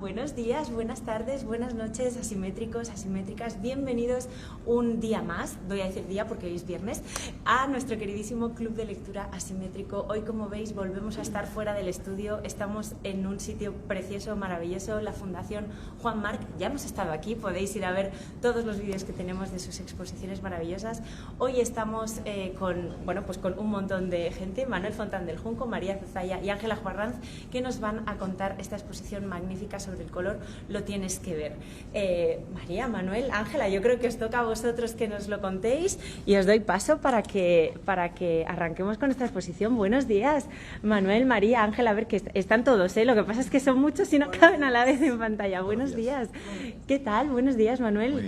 buenos días, buenas tardes, buenas noches, asimétricos, asimétricas. Bienvenidos un día más, voy a decir día porque hoy es viernes, a nuestro queridísimo Club de Lectura Asimétrico. Hoy, como veis, volvemos a estar fuera del estudio. Estamos en un sitio precioso, maravilloso, la Fundación Juan Marc. Ya hemos estado aquí, podéis ir a ver todos los vídeos que tenemos de sus exposiciones maravillosas. Hoy estamos con un montón de gente, Manuel Fontán del Junco, María Zozaya y Ángela Juarranz, que nos van a contar esta exposición magnífica sobre el color. Lo tienes que ver. María, Manuel, Ángela, yo creo que os toca a vosotros que nos lo contéis y os doy paso para que arranquemos con esta exposición. Buenos días, Manuel, María, Ángela, a ver que están todos, lo que pasa es que son muchos y no caben a la vez en pantalla. Buenos días. ¿Qué tal? Buenos días, Manuel.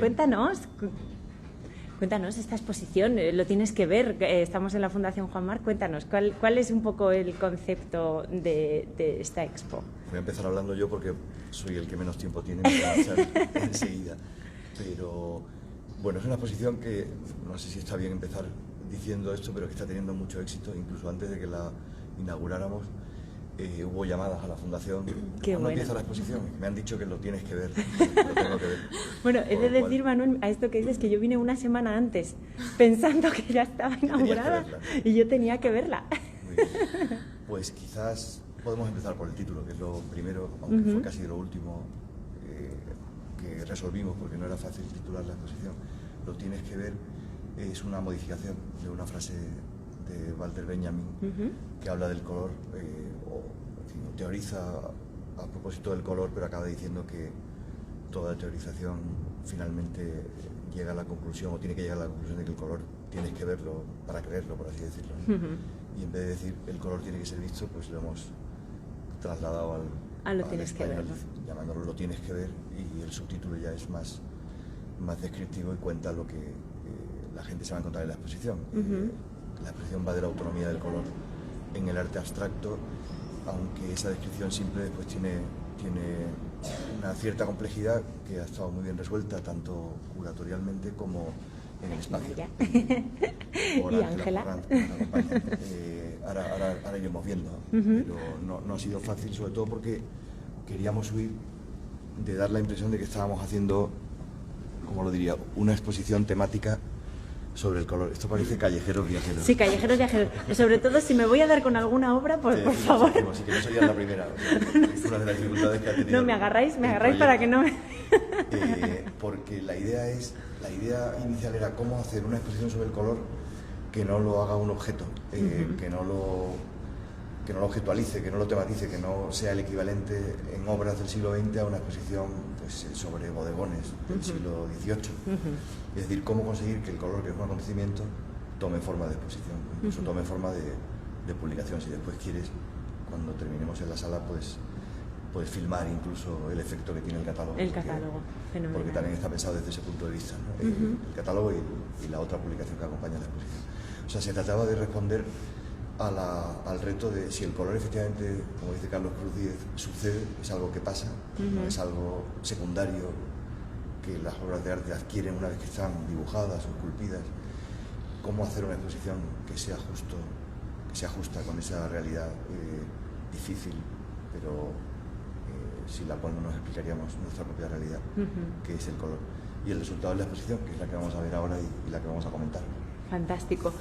Cuéntanos esta exposición, lo tienes que ver, estamos en la Fundación Juan Marc, cuéntanos, ¿cuál es un poco el concepto de esta expo? Voy a empezar hablando yo porque soy el que menos tiempo tiene, me voy a echar enseguida. Pero bueno, es una exposición que, no sé si está bien empezar diciendo esto, pero que está teniendo mucho éxito. Incluso antes de que la inauguráramos, hubo llamadas a la Fundación. ¿Cuándo empieza la exposición? Me han dicho que lo tienes que ver, lo tengo que ver. Bueno, he de decir, Manuel, a esto que dices, que yo vine una semana antes, pensando que ya estaba inaugurada y yo tenía que verla. Muy bien. Pues quizás podemos empezar por el título, que es lo primero, aunque fue casi lo último que resolvimos, porque no era fácil titular la exposición. Lo tienes que ver es una modificación de una frase de Walter Benjamin, que habla del color, teoriza a propósito del color, pero acaba diciendo que toda teorización finalmente llega a la conclusión, o tiene que llegar a la conclusión de que el color tienes que verlo para creerlo, por así decirlo, ¿no? Y en vez de decir el color tiene que ser visto, pues lo hemos trasladado al español, llamándolo lo tienes que ver, y el subtítulo ya es más descriptivo y cuenta lo que la gente se va a encontrar en la exposición. La exposición va de la autonomía del color en el arte abstracto, aunque esa descripción simple después tiene una cierta complejidad que ha estado muy bien resuelta, tanto curatorialmente como en el espacio. ¿Y Ángela? Ahora iremos viendo, pero no ha sido fácil, sobre todo porque queríamos huir de dar la impresión de que estábamos haciendo, como lo diría, una exposición temática sobre el color. Esto parece Callejeros Viajeros. Sí, Callejeros Viajeros. Sobre todo, si me voy a dar con alguna obra, pues por favor. Así que no sería la primera. Es una de las dificultades que ha tenido. No, me agarráis para que no me... Porque la idea inicial era cómo hacer una exposición sobre el color que no lo haga un objeto, que no lo objetualice, que no lo tematice, que no sea el equivalente en obras del siglo XX a una exposición pues, sobre bodegones del siglo XVIII. Es decir, cómo conseguir que el color, que es un acontecimiento, tome forma de exposición, incluso tome forma de publicación. Si después quieres, cuando terminemos en la sala, pues puedes filmar incluso el efecto que tiene el catálogo. El catálogo, fenomenal. Porque también está pensado desde ese punto de vista, ¿no? El catálogo y la otra publicación que acompaña la exposición. O sea, se trataba de responder al reto de si el color efectivamente, como dice Carlos Cruz Díez, sucede, es algo que pasa, no es algo secundario que las obras de arte adquieren una vez que están dibujadas o esculpidas. Cómo hacer una exposición que sea justa con esa realidad difícil, pero sin la cual no nos explicaríamos nuestra propia realidad, que es el color. Y el resultado de la exposición, que es la que vamos a ver ahora y la que vamos a comentar. Fantástico.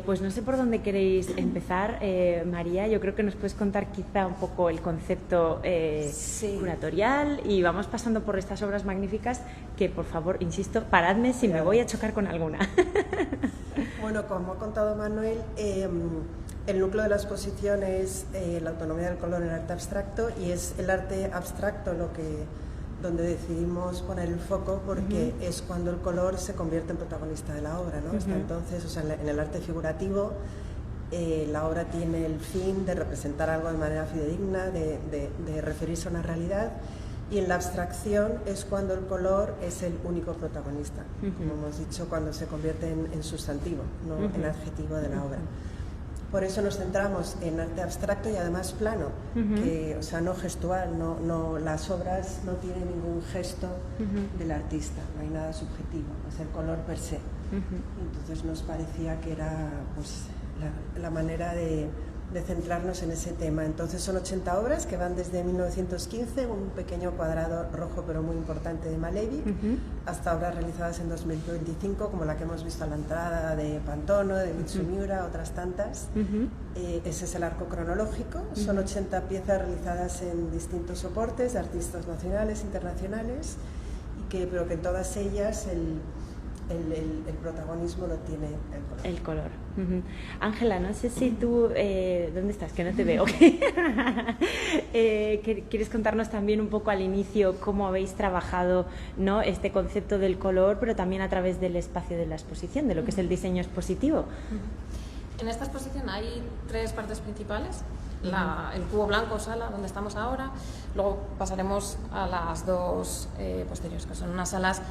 Pues no sé por dónde queréis empezar, María. Yo creo que nos puedes contar quizá un poco el concepto curatorial y vamos pasando por estas obras magníficas que, por favor, insisto, paradme si me voy a chocar con alguna. Bueno, como ha contado Manuel, el núcleo de la exposición es la autonomía del color en el arte abstracto, y es el arte abstracto donde decidimos poner el foco, porque es cuando el color se convierte en protagonista de la obra, ¿no? Hasta entonces, o sea, en el arte figurativo, la obra tiene el fin de representar algo de manera fidedigna, de referirse a una realidad, y en la abstracción es cuando el color es el único protagonista, como hemos dicho, cuando se convierte en sustantivo, no en adjetivo de la obra. Por eso nos centramos en arte abstracto y además plano, que, o sea, no gestual, las obras no tienen ningún gesto del artista, no hay nada subjetivo, es el color per se. Entonces nos parecía que era pues, la manera de centrarnos en ese tema. Entonces son 80 obras que van desde 1915, un pequeño cuadrado rojo pero muy importante de Malevich, hasta obras realizadas en 2025, como la que hemos visto a la entrada de Pantono, de Mitsumiura, otras tantas. Ese es el arco cronológico. Son 80 piezas realizadas en distintos soportes de artistas nacionales, internacionales, pero que en todas ellas el protagonismo lo tiene el color. Ángela, no sé si tú... ¿dónde estás? Que no te veo. ¿Quieres contarnos también un poco al inicio cómo habéis trabajado, ¿no?, este concepto del color, pero también a través del espacio de la exposición, de lo que es el diseño expositivo? En esta exposición hay 3 partes principales. El cubo blanco, sala, donde estamos ahora. Luego pasaremos a las 2 posteriores, que son unas salas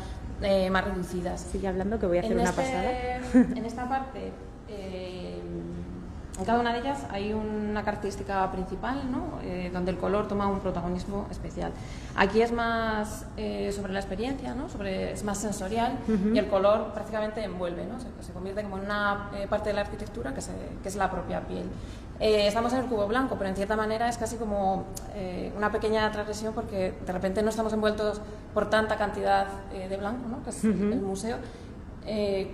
más reducidas. Sigue hablando, que voy a hacer una pasada. En esta parte, en cada una de ellas hay una característica principal, ¿no?, donde el color toma un protagonismo especial. Aquí es más sobre la experiencia, ¿no?, es más sensorial, y el color prácticamente envuelve, ¿no?, se convierte como en una parte de la arquitectura que es la propia piel. Estamos en el cubo blanco, pero en cierta manera es casi como una pequeña transgresión, porque de repente no estamos envueltos por tanta cantidad de blanco, ¿no?, que es el museo,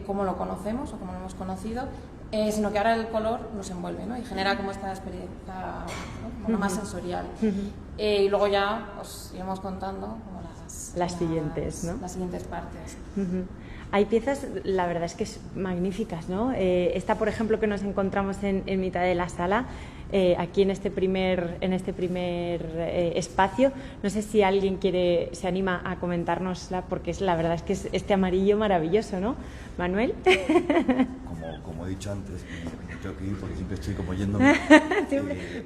como lo conocemos o como lo hemos conocido, sino que ahora el color nos envuelve, ¿no?, y genera como esta experiencia, ¿no?, como más sensorial. Y luego ya os iremos contando como las siguientes, ¿no?, las siguientes partes. Hay piezas, la verdad es que es magníficas, ¿no? Esta, por ejemplo, que nos encontramos en mitad de la sala, aquí en este primer espacio. No sé si alguien se anima a comentárnosla, porque la verdad es que es este amarillo maravilloso, ¿no, Manuel? Como he dicho antes, me tengo que ir porque siempre estoy como yéndome.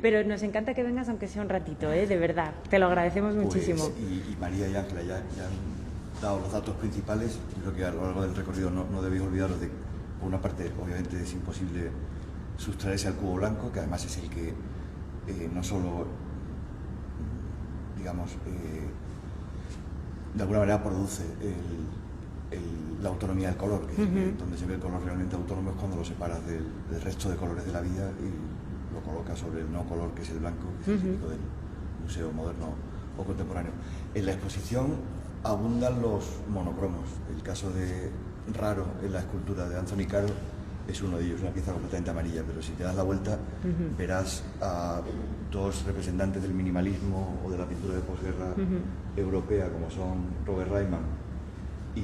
Pero nos encanta que vengas, aunque sea un ratito, de verdad. Te lo agradecemos muchísimo. Y María y Ángela ya han dado los datos principales. Yo creo que a lo largo del recorrido no debéis olvidaros de, por una parte, obviamente es imposible sustraerse al cubo blanco, que además es el que no solo, digamos, de alguna manera produce la autonomía del color, que donde se ve el color realmente autónomo es cuando lo separas del resto de colores de la vida y lo colocas sobre el no color, que es el blanco, que es el típico del museo moderno o contemporáneo. En la exposición abundan los monocromos. El caso raro en la escultura de Anthony Caro es uno de ellos, una pieza completamente amarilla, pero si te das la vuelta verás a 2 representantes del minimalismo o de la pintura de posguerra europea, como son Robert Reimann y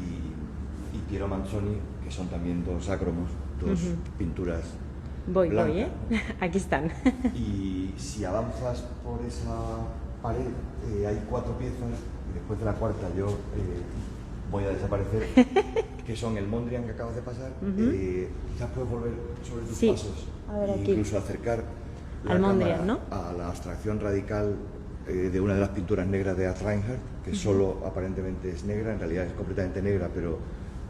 Piero Manzoni, que son también 2 ácromos, 2 pinturas blancas. Aquí están. Y si avanzas por esa pared, hay 4 piezas, y después de la cuarta yo voy a desaparecer, que son el Mondrian que acabas de pasar. Quizás puedes volver sobre tus pasos e incluso acercar la al Mondrian, cámara, ¿no?, a la abstracción radical de una de las pinturas negras de Ad Reinhardt, que solo aparentemente es negra, en realidad es completamente negra, pero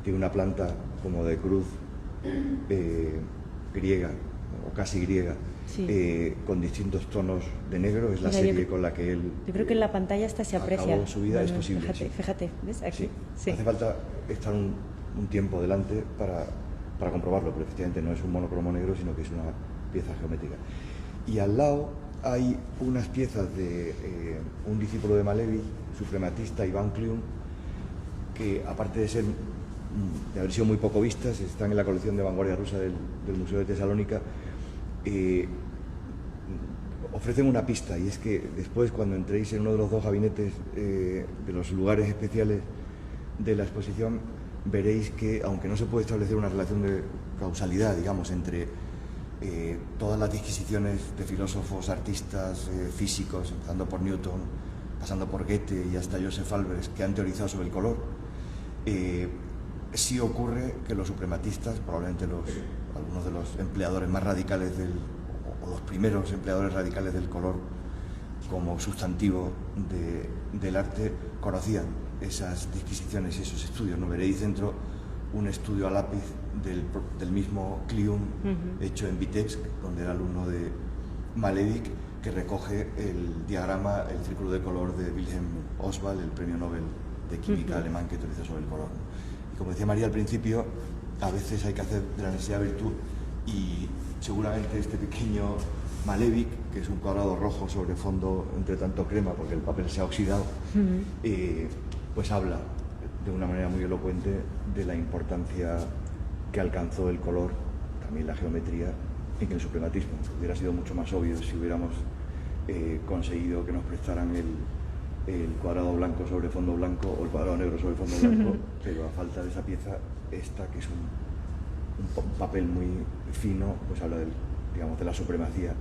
tiene una planta como de cruz griega, o casi griega, con distintos tonos de negro. Es la serie con la que él... Yo creo que en la pantalla hasta se aprecia. Acabó su vida, es posible. Fíjate, ¿ves? Aquí. Sí. Hace falta estar un tiempo delante para comprobarlo, pero efectivamente no es un monocromo negro, sino que es una pieza geométrica. Y al lado hay unas piezas de un discípulo de Malevich, suprematista, Iván Kliun, que aparte de haber sido muy poco vistas, están en la colección de vanguardia rusa del Museo de Tesalónica. Ofrecen una pista, y es que después, cuando entréis en uno de los 2 gabinetes de los lugares especiales de la exposición, veréis que, aunque no se puede establecer una relación de causalidad, digamos, entre todas las disquisiciones de filósofos, artistas, físicos, empezando por Newton, pasando por Goethe y hasta Joseph Albers, que han teorizado sobre el color, sí ocurre que los suprematistas, probablemente algunos de los empleadores más radicales o los primeros empleadores radicales del color como sustantivo del arte, conocían esas disquisiciones y esos estudios. No veréis dentro un estudio a lápiz del mismo Kliun, hecho en Vitebsk, donde era alumno de Malevich, que recoge el diagrama, el círculo de color de Wilhelm Oswald, el premio Nobel de química alemán, que teorizó sobre el color. Y como decía María al principio, a veces hay que hacer de la necesidad virtud, y seguramente este pequeño Malevich, que es un cuadrado rojo sobre fondo entre tanto crema, porque el papel se ha oxidado, pues habla de una manera muy elocuente de la importancia que alcanzó el color, también la geometría, en el suprematismo. Hubiera sido mucho más obvio si hubiéramos conseguido que nos prestaran el cuadrado blanco sobre fondo blanco o el cuadrado negro sobre fondo blanco, pero a falta de esa pieza, esta, que es un papel muy fino, pues habla de la supremacía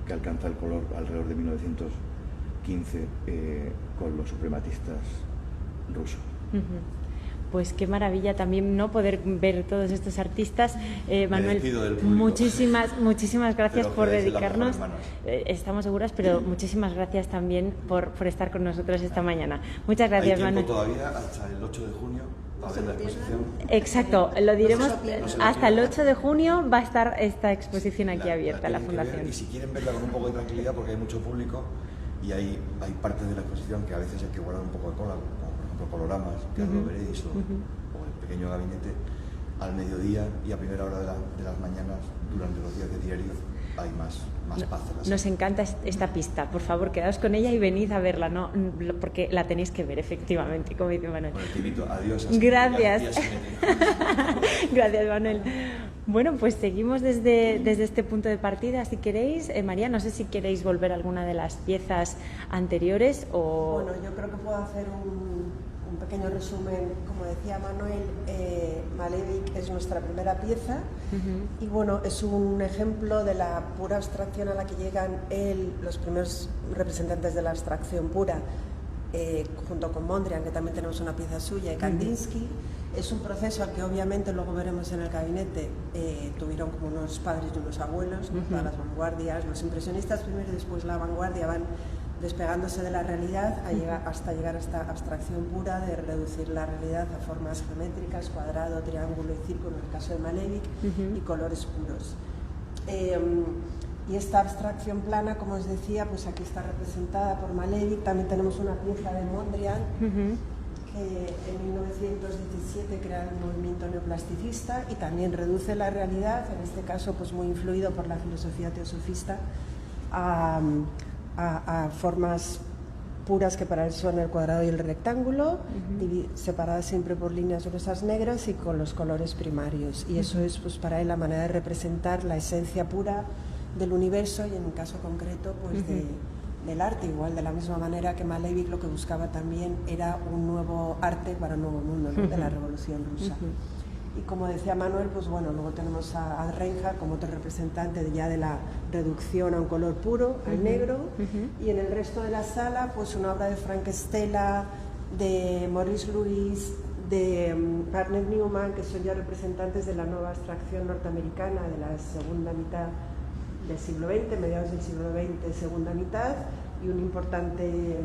que alcanza el color alrededor de 1915 con los suprematistas rusos. Pues qué maravilla también, ¿no?, poder ver todos estos artistas. Manuel, muchísimas gracias por dedicarnos. Estamos seguras, pero muchísimas gracias también por estar con nosotros esta mañana. Muchas gracias, Manuel. Todavía hasta el 8 de junio va a haber la exposición. Exacto, lo diremos. Hasta el 8 de junio va a estar esta exposición aquí abierta, la Fundación. Y si quieren verla con un poco de tranquilidad, porque hay mucho público y hay partes de la exposición que a veces hay que guardar un poco de cola, coloramas, que ahora lo veréis, o el pequeño gabinete, al mediodía y a primera hora de las mañanas, durante los días de diario, hay más paz. Nos encanta esta pista, por favor, quedaos con ella y venid a verla, ¿no? Porque la tenéis que ver, efectivamente, como dice Manuel. Bueno, te invito, adiós. Gracias. Gracias, Manuel. Bueno, pues seguimos desde este punto de partida, si queréis. María, no sé si queréis volver a alguna de las piezas anteriores o... Bueno, yo creo que puedo hacer un pequeño resumen. Como decía Manuel, Malevich es nuestra primera pieza y bueno, es un ejemplo de la pura abstracción a la que llegan los primeros representantes de la abstracción pura, junto con Mondrian, que también tenemos una pieza suya, y Kandinsky. Es un proceso al que obviamente luego veremos en el gabinete, tuvieron como unos padres y unos abuelos, ¿no? Todas las vanguardias, los impresionistas primero y después la vanguardia van despegándose de la realidad hasta llegar a esta abstracción pura de reducir la realidad a formas geométricas, cuadrado, triángulo y círculo, en el caso de Malevich, y colores puros. Y esta abstracción plana, como os decía, pues aquí está representada por Malevich. También tenemos una pieza de Mondrian, que en 1917 crea el movimiento neoplasticista y también reduce la realidad, en este caso pues muy influido por la filosofía teosofista, a formas puras que para él son el cuadrado y el rectángulo, separadas siempre por líneas gruesas negras y con los colores primarios. Y eso es pues para él la manera de representar la esencia pura del universo y en un caso concreto pues del arte, igual de la misma manera que Malevich lo que buscaba también era un nuevo arte para un nuevo mundo, ¿no? De la Revolución Rusa. Y como decía Manuel, pues bueno, luego tenemos a Reinhardt como otro representante ya de la reducción a un color puro, al negro, y en el resto de la sala pues una obra de Frank Stella, de Maurice Lewis, de Parker Newman, que son ya representantes de la nueva abstracción norteamericana de la segunda mitad del siglo XX, mediados del siglo XX, segunda mitad, y un importante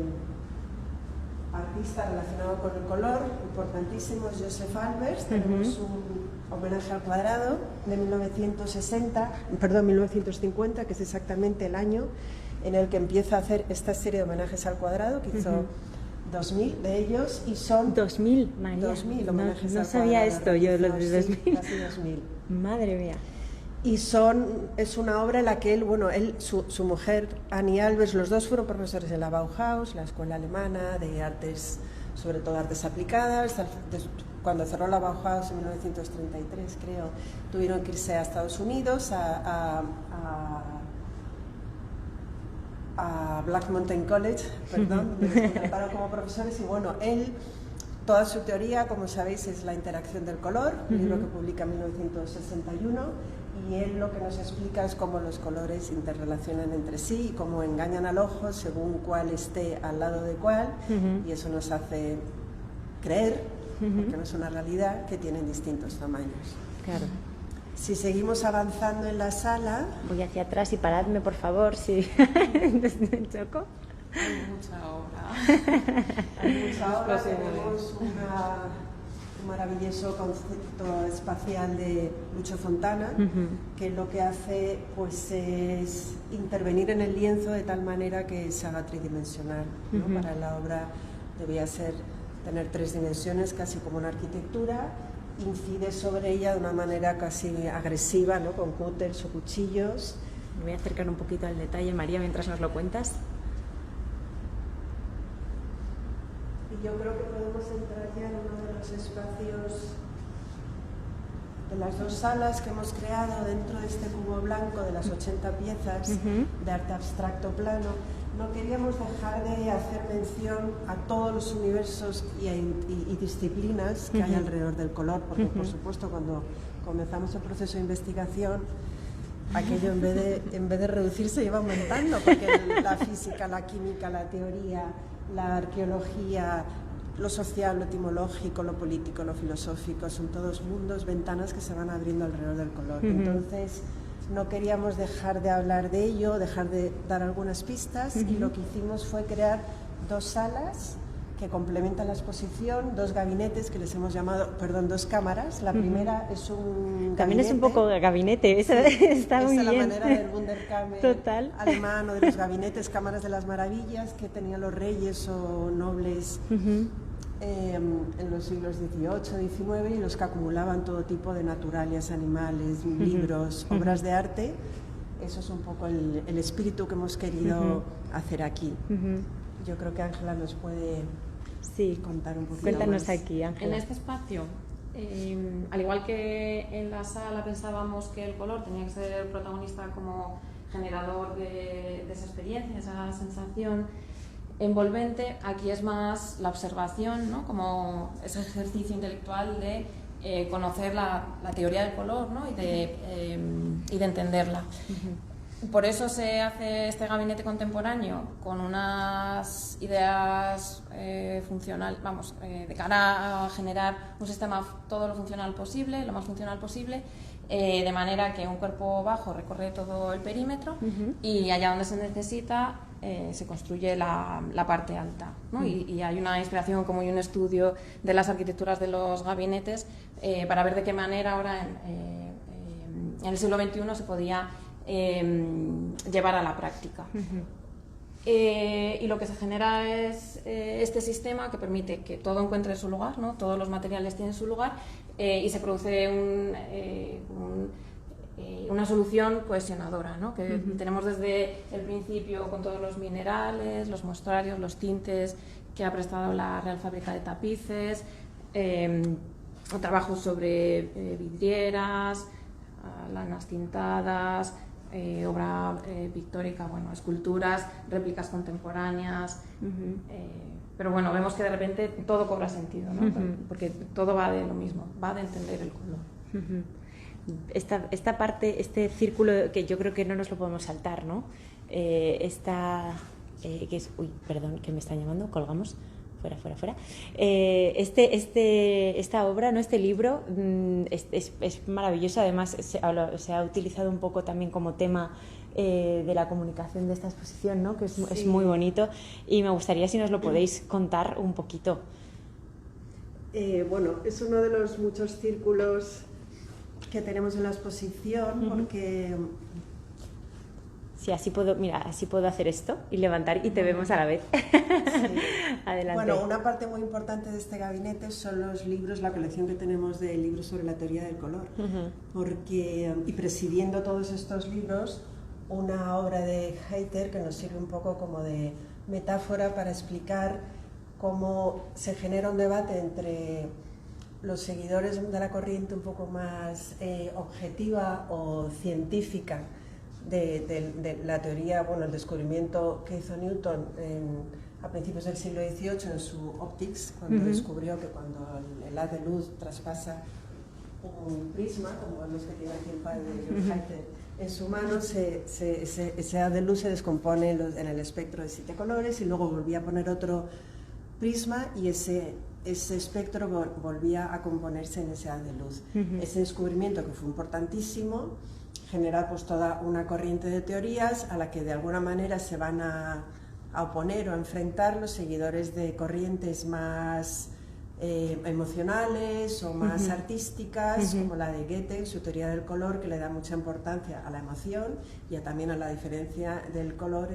artista relacionado con el color, importantísimo, es Joseph Albers. Tenemos un homenaje al cuadrado de 1950, que es exactamente el año en el que empieza a hacer esta serie de homenajes al cuadrado, que hizo 2000 de ellos, y son 2000, María. 2000 homenajes al cuadrado. No sabía esto yo, lo de 2000. Sí, casi 2000. Madre mía. Y es una obra en la que su mujer, Annie Albers, los dos fueron profesores de la Bauhaus, la escuela alemana de artes, sobre todo artes aplicadas. Cuando cerró la Bauhaus en 1933, creo, tuvieron que irse a Estados Unidos, a Black Mountain College, perdón, donde se contrataron como profesores. Y bueno, toda su teoría, como sabéis, es la interacción del color, un libro que publica en 1961. Y él lo que nos explica es cómo los colores interrelacionan entre sí y cómo engañan al ojo según cuál esté al lado de cuál, y eso nos hace creer, porque no es una realidad, que tienen distintos tamaños. Claro. Si seguimos avanzando en la sala... Voy hacia atrás y paradme, por favor, si me choco. Hay mucha obra. Tenemos un maravilloso concepto espacial de Lucio Fontana, que lo que hace pues es intervenir en el lienzo de tal manera que se haga tridimensional, ¿no? Para la obra debía tener 3 dimensiones, casi como una arquitectura. Incide sobre ella de una manera casi agresiva, ¿no? Con cúters o cuchillos, Me voy a acercar un poquito al detalle, María, mientras nos lo cuentas. Y yo creo que podemos entrar ya en uno de los espacios de las 2 salas que hemos creado dentro de este cubo blanco de las 80 piezas de arte abstracto plano. No queríamos dejar de hacer mención a todos los universos y disciplinas que hay alrededor del color, porque por supuesto cuando comenzamos el proceso de investigación, aquello en vez de reducirse iba aumentando, porque la física, la química, la teoría, la arqueología, lo social, lo etimológico, lo político, lo filosófico, son todos mundos, ventanas que se van abriendo alrededor del color. Entonces no queríamos dejar de hablar de ello, dejar de dar algunas pistas, y lo que hicimos fue crear 2 salas que complementan la exposición, 2 gabinetes que les hemos llamado, 2 cámaras. La primera es un También gabinete, es un poco gabinete, está muy bien. Es la manera del Wunderkammer Total. alemán, o de los gabinetes, cámaras de las maravillas que tenían los reyes o nobles en los siglos XVIII, XIX, y los que acumulaban todo tipo de naturalias, animales, libros, obras de arte. Eso es un poco el espíritu que hemos querido hacer aquí. Yo creo que Ángela nos puede contar un poquito Cuéntanos más. aquí, Ángela. En este espacio, al igual que en la sala pensábamos que el color tenía que ser el protagonista como generador de esa experiencia, esa sensación envolvente, aquí es más la observación, ¿no? Como ese ejercicio intelectual de conocer la teoría del color, ¿no? y de entenderla. Por eso se hace este gabinete contemporáneo con unas ideas de cara a generar un sistema todo lo funcional posible, lo más funcional posible, de manera que un cuerpo bajo recorre todo el perímetro y allá donde se necesita se construye la parte alta, ¿no? Y hay una inspiración como y un estudio de las arquitecturas de los gabinetes para ver de qué manera ahora en el siglo XXI se podía llevar a la práctica. Y lo que se genera es este sistema que permite que todo encuentre su lugar, ¿no? Todos los materiales tienen su lugar y se produce una solución cohesionadora, ¿no? Que tenemos desde el principio con todos los minerales, los muestrarios, los tintes que ha prestado la Real Fábrica de Tapices, trabajos sobre vidrieras, lanas tintadas, obra pictórica, esculturas, réplicas contemporáneas, pero bueno, vemos que de repente todo cobra sentido, ¿no? Porque todo va de lo mismo, va de entender el color. Esta parte, este círculo que yo creo que no nos lo podemos saltar, ¿no? Que es, perdón, que me están llamando, colgamos. Fuera. Esta obra, ¿no? Este libro es maravilloso. Además se ha utilizado un poco también como tema de la comunicación de esta exposición, ¿no? Que es muy bonito, y me gustaría si nos lo podéis contar un poquito. Es uno de los muchos círculos que tenemos en la exposición, porque Sí, así puedo hacer esto y levantar y te vemos a la vez. Sí. Adelante. Una parte muy importante de este gabinete son los libros, la colección que tenemos de libros sobre la teoría del color. Y presidiendo todos estos libros, una obra de Heiter que nos sirve un poco como de metáfora para explicar cómo se genera un debate entre los seguidores de la corriente un poco más objetiva o científica de la teoría, el descubrimiento que hizo Newton a principios del siglo XVIII en su Optics, cuando descubrió que cuando el haz de luz traspasa un prisma, como los que tiene aquí el padre de Georg Heiter, en su mano, ese haz de luz se descompone en el espectro de 7 colores, y luego volvía a poner otro prisma y ese espectro volvía a componerse en ese haz de luz. Ese descubrimiento, que fue importantísimo, genera toda una corriente de teorías a la que de alguna manera se van a oponer o a enfrentar los seguidores de corrientes más emocionales o más artísticas, como la de Goethe en su teoría del color, que le da mucha importancia a la emoción y también a la diferencia del color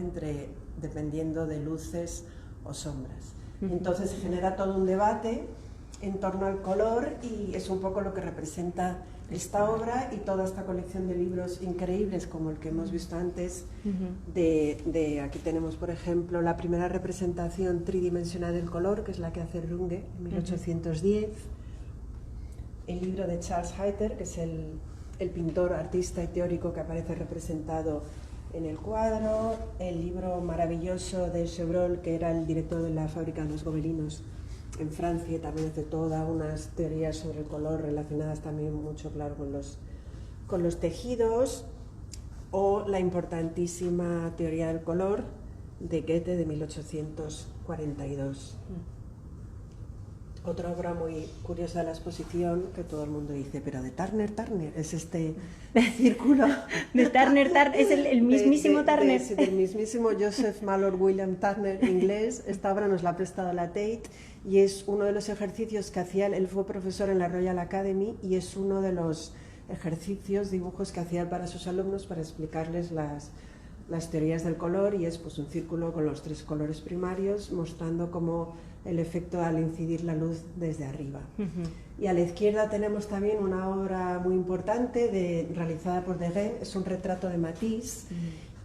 dependiendo de luces o sombras. Entonces se genera todo un debate en torno al color, y es un poco lo que representa esta obra y toda esta colección de libros increíbles como el que hemos visto antes. Aquí tenemos, por ejemplo, la primera representación tridimensional del color, que es la que hace Runge en 1810, el libro de Charles Hayter, que es el pintor, artista y teórico que aparece representado en el cuadro, el libro maravilloso de Chevreul, que era el director de la fábrica de los gobelinos en Francia, y también hace todas unas teorías sobre el color relacionadas también mucho, claro, con los tejidos, o la importantísima teoría del color de Goethe de 1842. Otra obra muy curiosa de la exposición, que todo el mundo dice, pero de Turner, es este círculo de Turner, es el mismísimo Turner. Del mismísimo Joseph Mallory William Turner, inglés. Esta obra nos la ha prestado la Tate y es uno de los ejercicios que hacía él fue profesor en la Royal Academy, y es uno de los ejercicios, dibujos que hacía para sus alumnos para explicarles las teorías del color, y es pues un círculo con los 3 colores primarios, mostrando cómo el efecto al incidir la luz desde arriba. Y a la izquierda tenemos también una obra muy importante realizada por Degas, es un retrato de Matisse,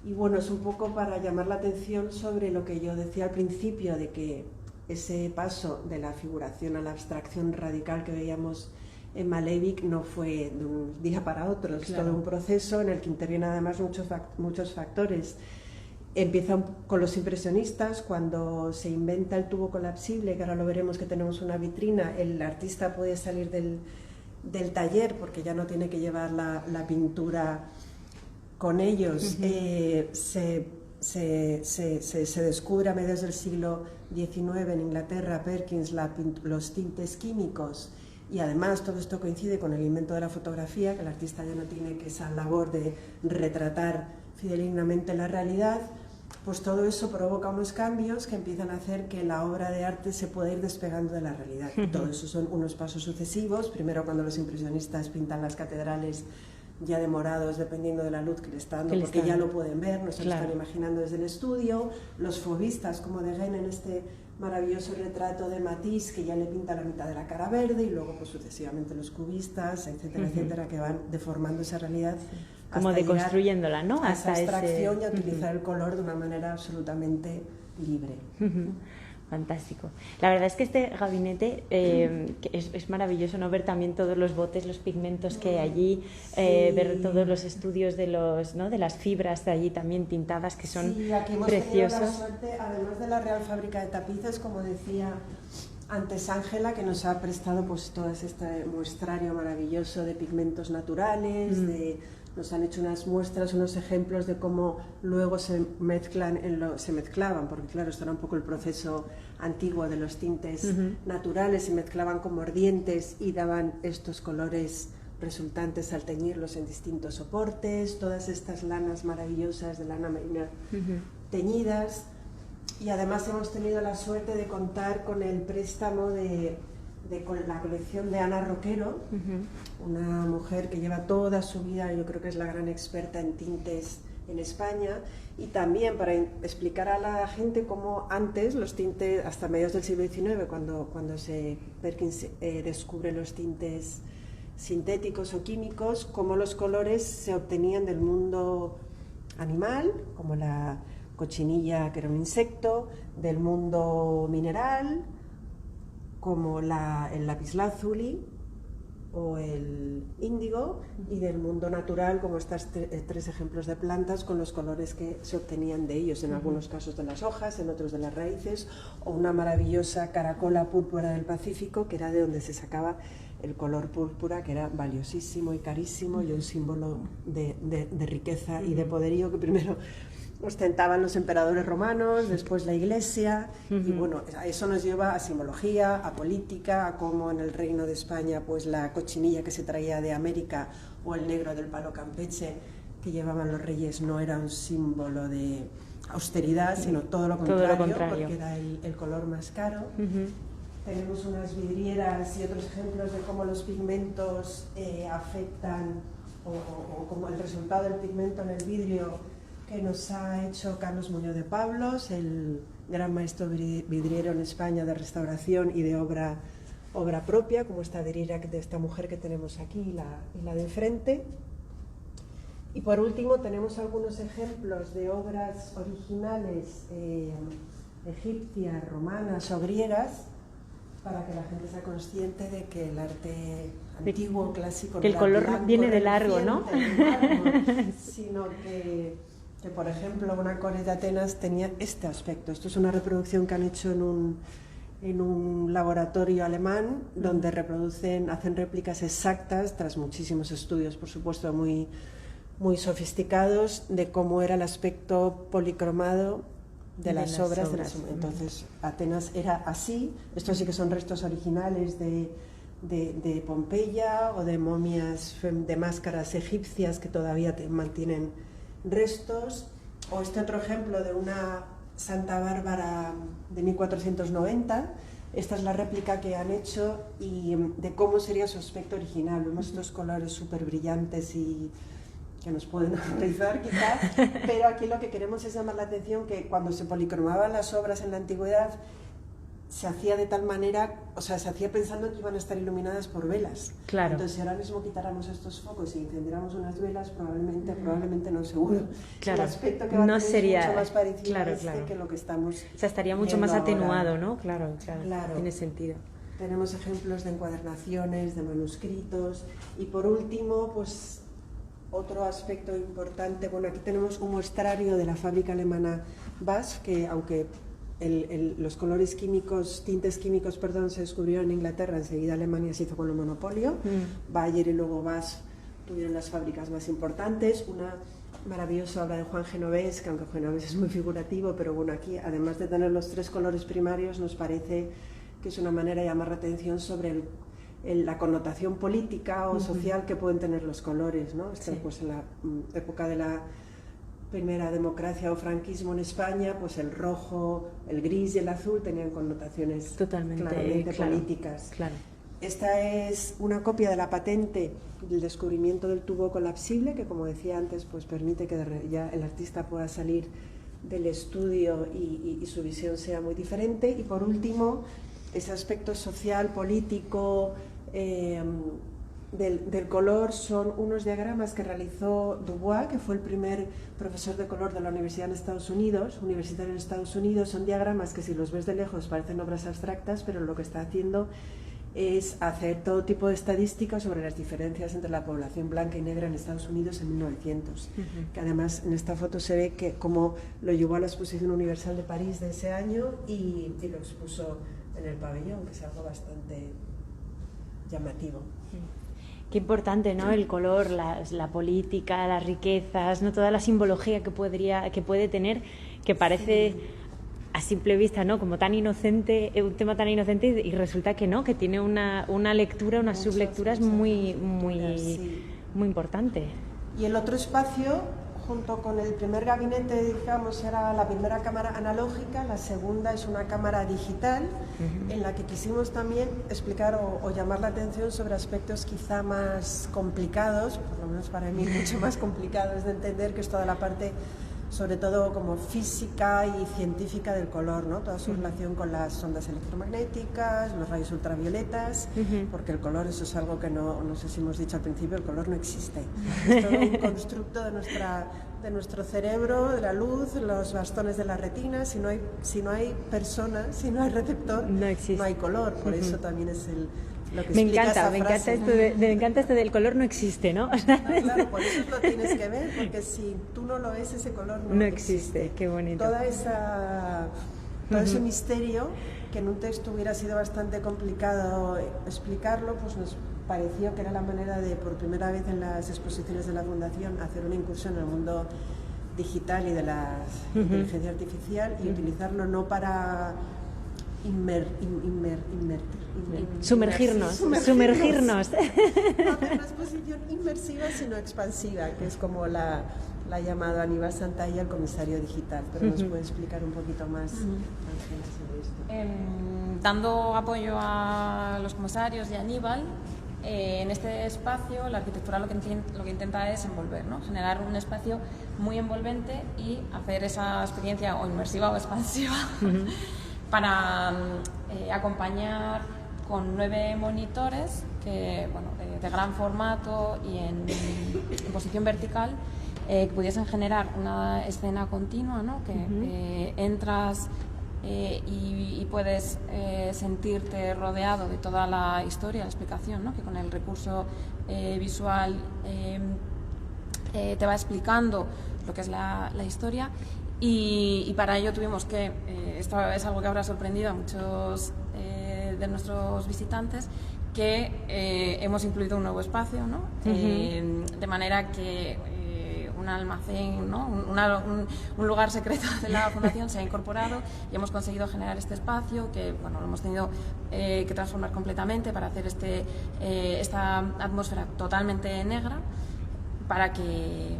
y bueno, es un poco para llamar la atención sobre lo que yo decía al principio, de que ese paso de la figuración a la abstracción radical que veíamos en Malevich no fue de un día para otro, es todo un proceso en el que intervienen además muchos factores. Empieza con los impresionistas, cuando se inventa el tubo colapsible, que ahora lo veremos, que tenemos una vitrina, el artista puede salir del taller porque ya no tiene que llevar la pintura con ellos. Se descubre a mediados del siglo XIX en Inglaterra, Perkins, los tintes químicos, y además todo esto coincide con el invento de la fotografía, que el artista ya no tiene que esa labor de retratar fidedignamente la realidad. Pues todo eso provoca unos cambios que empiezan a hacer que la obra de arte se pueda ir despegando de la realidad. Todo eso son unos pasos sucesivos. Primero, cuando los impresionistas pintan las catedrales ya de morados, dependiendo de la luz que le está dando, porque ya lo pueden ver, no se lo están imaginando desde el estudio. Los fauvistas, como Degas en este maravilloso retrato de Matisse, que ya le pinta la mitad de la cara verde, y luego pues sucesivamente los cubistas, etcétera, etcétera, que van deformando esa realidad. Como deconstruyéndola, ¿no? Hasta esa abstracción y a utilizar el color de una manera absolutamente libre. Fantástico. La verdad es que este gabinete es maravilloso, ¿no? Ver también todos los botes, los pigmentos que hay allí, ver todos los estudios de las fibras de allí también tintadas, que son aquí hemos preciosos. Tenido la suerte, además de la Real Fábrica de Tapices, como decía antes Ángela, que nos ha prestado pues todo este muestrario maravilloso de pigmentos naturales, nos han hecho unas muestras, unos ejemplos de cómo luego se mezclaban, porque claro, esto era un poco el proceso antiguo de los tintes naturales, se mezclaban con mordientes y daban estos colores resultantes al teñirlos en distintos soportes, todas estas lanas maravillosas de lana merina teñidas. Y además hemos tenido la suerte de contar con el préstamo con la colección de Ana Roquero, una mujer que lleva toda su vida, yo creo que es la gran experta en tintes en España, y también para explicar a la gente cómo antes los tintes, hasta mediados del siglo XIX, cuando Perkins descubre los tintes sintéticos o químicos, cómo los colores se obtenían del mundo animal, como la cochinilla, que era un insecto, del mundo mineral, como el lapislázuli o el índigo, y del mundo natural, como estos 3 ejemplos de plantas con los colores que se obtenían de ellos, en algunos casos de las hojas, en otros de las raíces, o una maravillosa caracola púrpura del Pacífico, que era de donde se sacaba el color púrpura, que era valiosísimo y carísimo, y un símbolo de riqueza y de poderío que primero ostentaban los emperadores romanos, después la Iglesia, y bueno, eso nos lleva a simbología, a política, a cómo en el Reino de España pues la cochinilla que se traía de América o el negro del palo campeche que llevaban los reyes no era un símbolo de austeridad, sino todo lo contrario. Porque era el color más caro. Tenemos unas vidrieras y otros ejemplos de cómo los pigmentos afectan o como el resultado del pigmento en el vidrio, que nos ha hecho Carlos Muñoz de Pablos, el gran maestro vidriero en España de restauración y de obra obra propia, como esta de Dirirak, de esta mujer que tenemos aquí y la de enfrente. Y por último tenemos algunos ejemplos de obras originales egipcias, romanas o griegas, para que la gente sea consciente de que el arte antiguo, clásico, que el color blanco, viene de largo, ¿no? Sino que, por ejemplo, una Cores de Atenas tenía este aspecto. Esto es una reproducción que han hecho en un laboratorio alemán, donde hacen réplicas exactas, tras muchísimos estudios, por supuesto, muy sofisticados, de cómo era el aspecto policromado de las obras. Entonces, Atenas era así. Estos sí que son restos originales de Pompeya, o de momias de máscaras egipcias que todavía mantienen restos. O este otro ejemplo de una Santa Bárbara de 1490. Esta es la réplica que han hecho y de cómo sería su aspecto original. Vemos estos colores súper brillantes y que nos pueden horrorizar quizá, pero aquí lo que queremos es llamar la atención que cuando se policromaban las obras en la antigüedad se hacía de tal manera, o sea, se hacía pensando que iban a estar iluminadas por velas. Claro. Entonces, si ahora mismo quitáramos estos focos y encendiéramos unas velas, probablemente no, seguro. Claro. El aspecto que va a tener sería es mucho más parecido claro, a este claro. que lo que estamos O sea, estaría mucho viendo más atenuado, ahora. ¿no? Claro. Tiene sentido. Tenemos ejemplos de encuadernaciones, de manuscritos y por último, pues otro aspecto importante, bueno, aquí tenemos un muestrario de la fábrica alemana BASF, que aunque los colores químicos, tintes químicos, se descubrieron en Inglaterra, enseguida Alemania se hizo con el monopolio. Bayer y luego BASF tuvieron las fábricas más importantes. Una maravillosa obra de Juan Genovés, que aunque Genovés es muy figurativo, pero bueno, aquí además de tener los tres colores primarios, nos parece que es una manera de llamar la atención sobre la connotación política o social que pueden tener los colores, ¿no? Pues en la época de la primera democracia o franquismo en España, pues el rojo, el gris y el azul tenían connotaciones totalmente claramente políticas. Claro. Esta es una copia de la patente del descubrimiento del tubo colapsible, que como decía antes, pues permite que ya el artista pueda salir del estudio y su visión sea muy diferente. Y por último, ese aspecto social, político, del color, son unos diagramas que realizó Dubois, que fue el primer profesor de color de la universitario en Estados Unidos. Son diagramas que si los ves de lejos parecen obras abstractas, pero lo que está haciendo es hacer todo tipo de estadísticas sobre las diferencias entre la población blanca y negra en Estados Unidos en 1900, que además en esta foto se ve que como lo llevó a la Exposición Universal de París de ese año y lo expuso en el pabellón, que es algo bastante llamativo. Qué importante, ¿no? El color, la política, las riquezas, ¿no? Toda la simbología que puede tener, que parece a simple vista, ¿no? Como tan inocente, un tema tan inocente, y resulta que no, que tiene una lectura, unas sublecturas muy importante. Y el otro espacio, junto con el primer gabinete, digamos, era la primera cámara analógica, la segunda es una cámara digital, en la que quisimos también explicar o llamar la atención sobre aspectos quizá más complicados, por lo menos para mí mucho más complicados de entender, que es toda la parte, sobre todo como física y científica del color, ¿no? Toda su relación con las ondas electromagnéticas, los rayos ultravioletas, porque el color, eso es algo que no sé si hemos dicho al principio, el color no existe. Es todo un constructo de nuestro cerebro, de la luz, los bastones de la retina. Si no hay persona, si no hay receptor, no hay color. Por eso también es lo que me encanta esto del color no existe, ¿no? Claro, por eso lo tienes que ver, porque si tú no lo ves, ese color no existe. Qué bonito. Todo ese misterio, que en un texto hubiera sido bastante complicado explicarlo, pues nos pareció que era la manera de, por primera vez en las exposiciones de la Fundación, hacer una incursión en el mundo digital y de la inteligencia artificial, y utilizarlo no para sumergirnos. No hacer una exposición inmersiva, sino expansiva, que es como la ha llamado Aníbal Santalla, el comisario digital. Pero nos puede explicar un poquito más, Ángela, sobre esto. Dando apoyo a los comisarios y a Aníbal, en este espacio la arquitectura lo que intenta es envolver, ¿no? Generar un espacio muy envolvente y hacer esa experiencia o inmersiva o expansiva para acompañar con 9 monitores que, bueno, de gran formato y en posición vertical, que pudiesen generar una escena continua, ¿no? Que entras y puedes sentirte rodeado de toda la historia, la explicación, ¿no? Que con el recurso visual te va explicando lo que es la historia. Y para ello tuvimos que, esto es algo que habrá sorprendido a muchos de nuestros visitantes, que hemos incluido un nuevo espacio, ¿no? De manera que un almacén, ¿no? un lugar secreto de la Fundación se ha incorporado y hemos conseguido generar este espacio que, bueno, lo hemos tenido que transformar completamente para hacer esta atmósfera totalmente negra, para que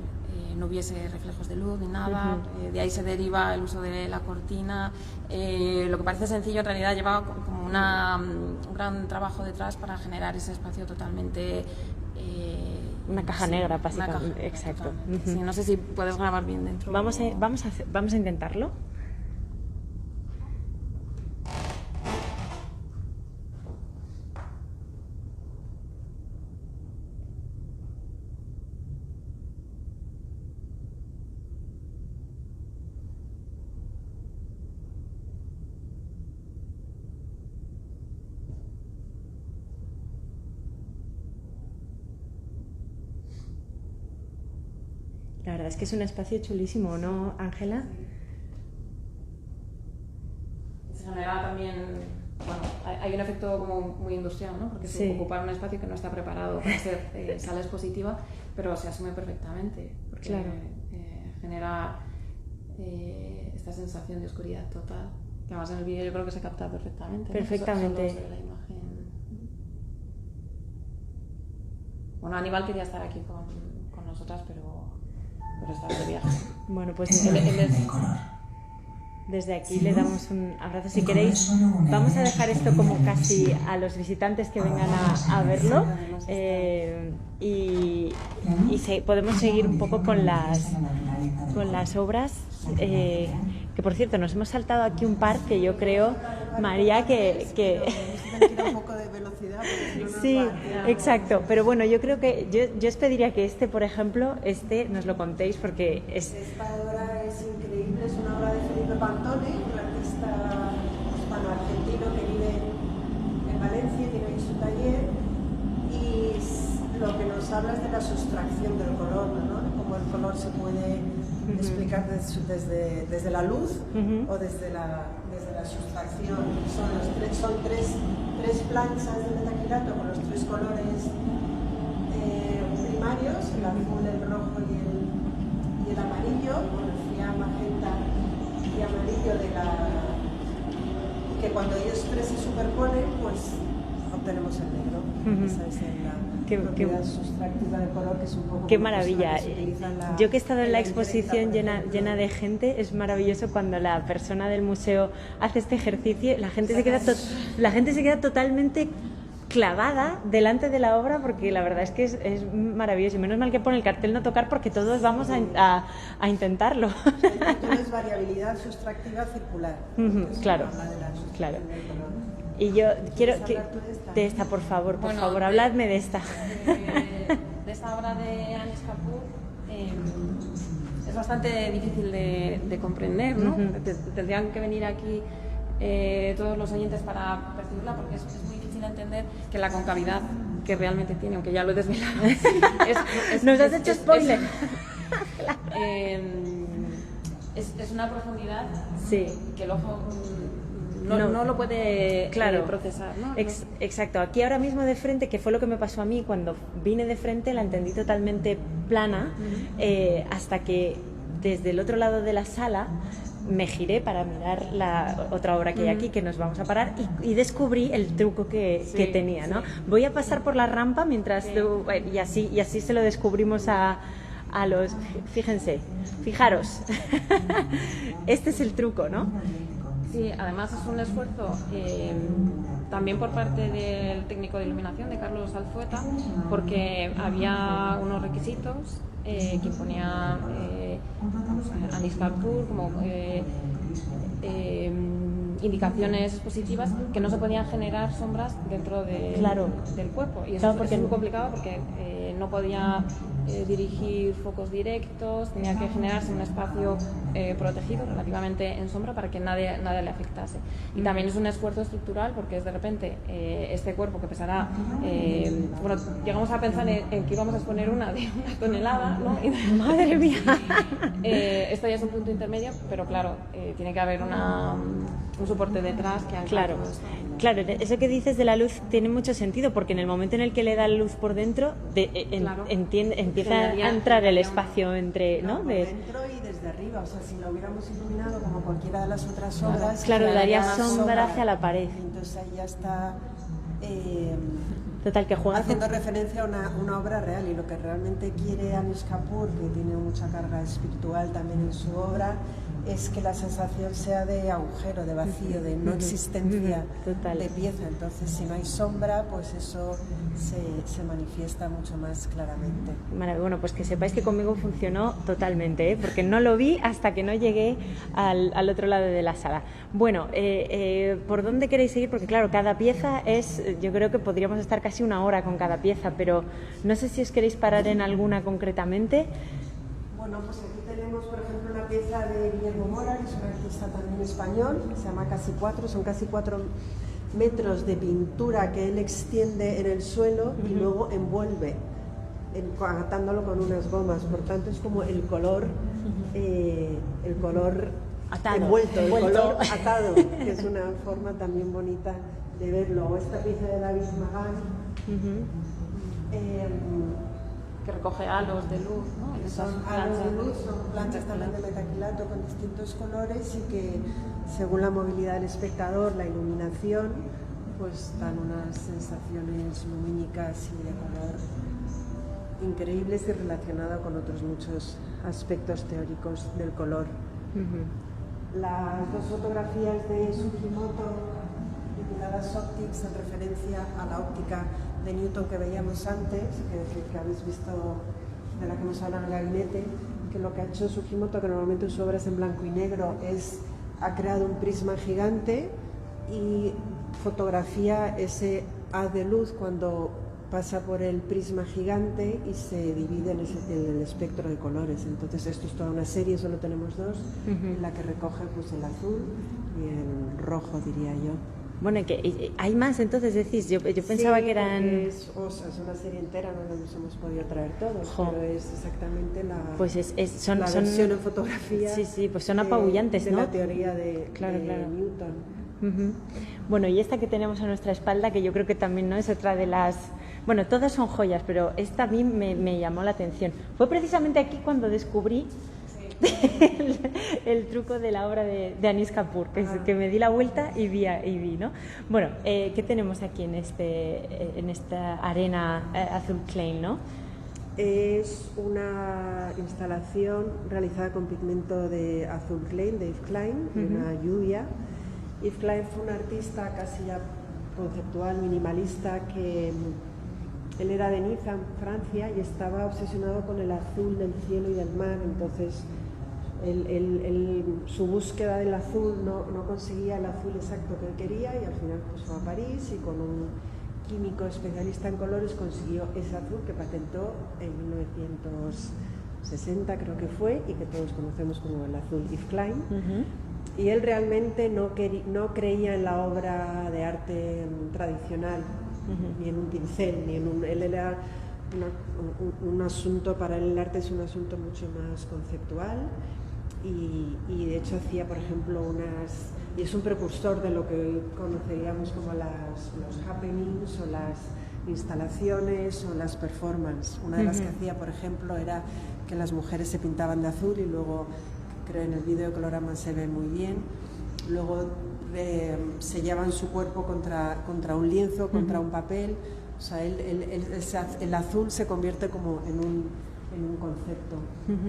no hubiese reflejos de luz ni nada. De ahí se deriva el uso de la cortina. Lo que parece sencillo en realidad lleva como un gran trabajo detrás para generar ese espacio totalmente... una caja negra, básicamente. Exacto. Sí, no sé si puedes grabar bien dentro. Vamos a intentarlo. La verdad es que es un espacio chulísimo, ¿no, Ángela? Se genera también, bueno, hay un efecto como muy industrial, ¿no? Porque es ocupar un espacio que no está preparado para ser sala expositiva, pero se asume perfectamente, porque claro. Genera esta sensación de oscuridad total, que además en el vídeo yo creo que se capta perfectamente. Perfectamente. ¿No? Solo se ve la imagen. Bueno, Aníbal quería estar aquí con nosotras, pero está de viaje. Bueno, pues desde aquí le damos un abrazo. Si queréis, vamos a dejar esto como casi a los visitantes que vengan a verlo, y podemos seguir un poco con las obras, que por cierto nos hemos saltado aquí un par que yo creo, María, que un poco de velocidad. Sí, exacto, pero bueno, yo creo que yo os pediría que por ejemplo, nos lo contéis, porque Esta obra es increíble, es una obra de Felipe Pantone, un artista hispano-argentino que vive en Valencia, tiene ahí su taller, y lo que nos habla es de la sustracción del color, ¿no? De cómo el color se puede explicar desde la luz o desde la sustracción. Son tres planchas de metacrilato con los 3 colores primarios, el azul, el rojo y el amarillo, con el cian, magenta y amarillo que cuando ellos 3 se superponen, pues obtenemos el negro. Esa es la propiedad sustractiva del color, que es un poco... Qué maravilla. Yo que he estado en la exposición llena de gente, es maravilloso cuando la persona del museo hace este ejercicio, la gente se queda totalmente clavada delante de la obra, porque la verdad es que es maravilloso, y menos mal que pone el cartel no tocar, porque todos vamos a intentarlo. El título es variabilidad sustractiva circular. Claro, claro. Y yo quiero de esta, por favor, habladme de esta. De esta obra de Anish Kapoor, es bastante difícil de comprender, ¿no? Tendrían que venir aquí todos los oyentes para percibirla, porque es muy difícil entender que la concavidad que realmente tiene, aunque ya lo he desvelado. Nos has hecho spoiler. Es una profundidad sí. Que el ojo no lo puede procesar, ¿no? Exacto. Aquí ahora mismo de frente, que fue lo que me pasó a mí cuando vine de frente, la entendí totalmente plana, hasta que desde el otro lado de la sala me giré para mirar la otra obra que hay aquí, que nos vamos a parar, y descubrí el truco que tenía, ¿no? Voy a pasar por la rampa mientras y así se lo descubrimos a los... Fijaros, este es el truco, ¿no? Sí, además es un esfuerzo también por parte del técnico de iluminación, de Carlos Alzueta, porque había unos requisitos que imponía Anish Kapoor, como indicaciones expositivas que no se podían generar sombras dentro del cuerpo. Y eso es muy complicado porque no podía dirigir focos directos, tenía que generarse un espacio protegido relativamente en sombra para que nadie le afectase. Y también es un esfuerzo estructural porque es de repente este cuerpo que pesará, bueno, llegamos a pensar en que íbamos a exponer una de 1 tonelada, ¿no? ¡Madre mía! Esto ya es un punto intermedio, pero claro, tiene que haber un soporte detrás que Claro, claro, eso que dices de la luz tiene mucho sentido, porque en el momento en el que le da luz por dentro, empieza a entrar el espacio entre, ¿no? Por dentro y desde arriba, o sea, si lo hubiéramos iluminado como cualquiera de las otras obras, claro, daría sombra hacia la pared. Entonces ahí ya está Total, que juega haciendo referencia a una obra real, y lo que realmente quiere Anish Kapoor, que tiene mucha carga espiritual también en su obra, es que la sensación sea de agujero, de vacío, de no existencia de pieza. Entonces, si no hay sombra, pues eso se manifiesta mucho más claramente. Bueno, pues que sepáis que conmigo funcionó totalmente, porque no lo vi hasta que no llegué al otro lado de la sala. Bueno, ¿por dónde queréis seguir? Porque claro, cada pieza yo creo que podríamos estar casi 1 hora con cada pieza, pero no sé si os queréis parar en alguna concretamente. Bueno, pues aquí tenemos, por ejemplo, una pieza de Guillermo Mora, que es un artista también español, que se llama Casi 4, son casi 4 metros de pintura que él extiende en el suelo y luego envuelve, atándolo con unas gomas. Por tanto, es como el color atado, envuelto, el color atado, que es una forma también bonita de verlo. O esta pieza de David Magan, que recoge halos de luz, ¿no? Son halos de luz, son planchas también de metacrilato con distintos colores, y que según la movilidad del espectador, la iluminación, pues dan unas sensaciones lumínicas y de color increíbles, y relacionado con otros muchos aspectos teóricos del color. Las 2 fotografías de Sugimoto, tituladas Optics, en referencia a la óptica de Newton que veíamos antes, que habéis visto, de la que hemos hablado en el gabinete, que lo que ha hecho Sugimoto, que normalmente en su obra es en blanco y negro, ha creado un prisma gigante y fotografía ese haz de luz cuando pasa por el prisma gigante y se divide en el espectro de colores. Entonces esto es toda una serie, solo tenemos 2, la que recoge pues el azul y el rojo, diría yo. Bueno, que hay más, entonces decís, yo pensaba que eran... Es una serie entera, no nos hemos podido traer todos, pero es exactamente la, son versión en fotografía. Sí, pues son apabullantes, de ¿no? La teoría de Newton. Bueno, y esta que tenemos a nuestra espalda, que yo creo que también no es otra de las... Bueno, todas son joyas, pero esta a mí me llamó la atención. Fue precisamente aquí cuando descubrí el truco de la obra de Anish Kapoor, que me di la vuelta y vi, ¿no? Bueno, ¿qué tenemos aquí en esta arena azul Klein, ¿no? Es una instalación realizada con pigmento de azul Klein, de Yves Klein, una lluvia. Yves Klein fue un artista casi ya conceptual, minimalista, que él era de Niza, en Francia, y estaba obsesionado con el azul del cielo y del mar. Entonces su búsqueda del azul no conseguía el azul exacto que él quería, y al final pues fue a París y con un químico especialista en colores consiguió ese azul que patentó en 1960, creo que fue, y que todos conocemos como el azul Yves Klein. Y él realmente no creía en la obra de arte tradicional, ni en un pincel, él era un asunto, para él el arte es un asunto mucho más conceptual, y de hecho hacía, por ejemplo, y es un precursor de lo que hoy conoceríamos como los happenings o las instalaciones o las performances. Una de las que hacía, por ejemplo, era que las mujeres se pintaban de azul, y luego, creo en el vídeo de Colorama se ve muy bien, luego sellaban su cuerpo contra un lienzo, contra un papel. O sea, el azul se convierte como en un concepto.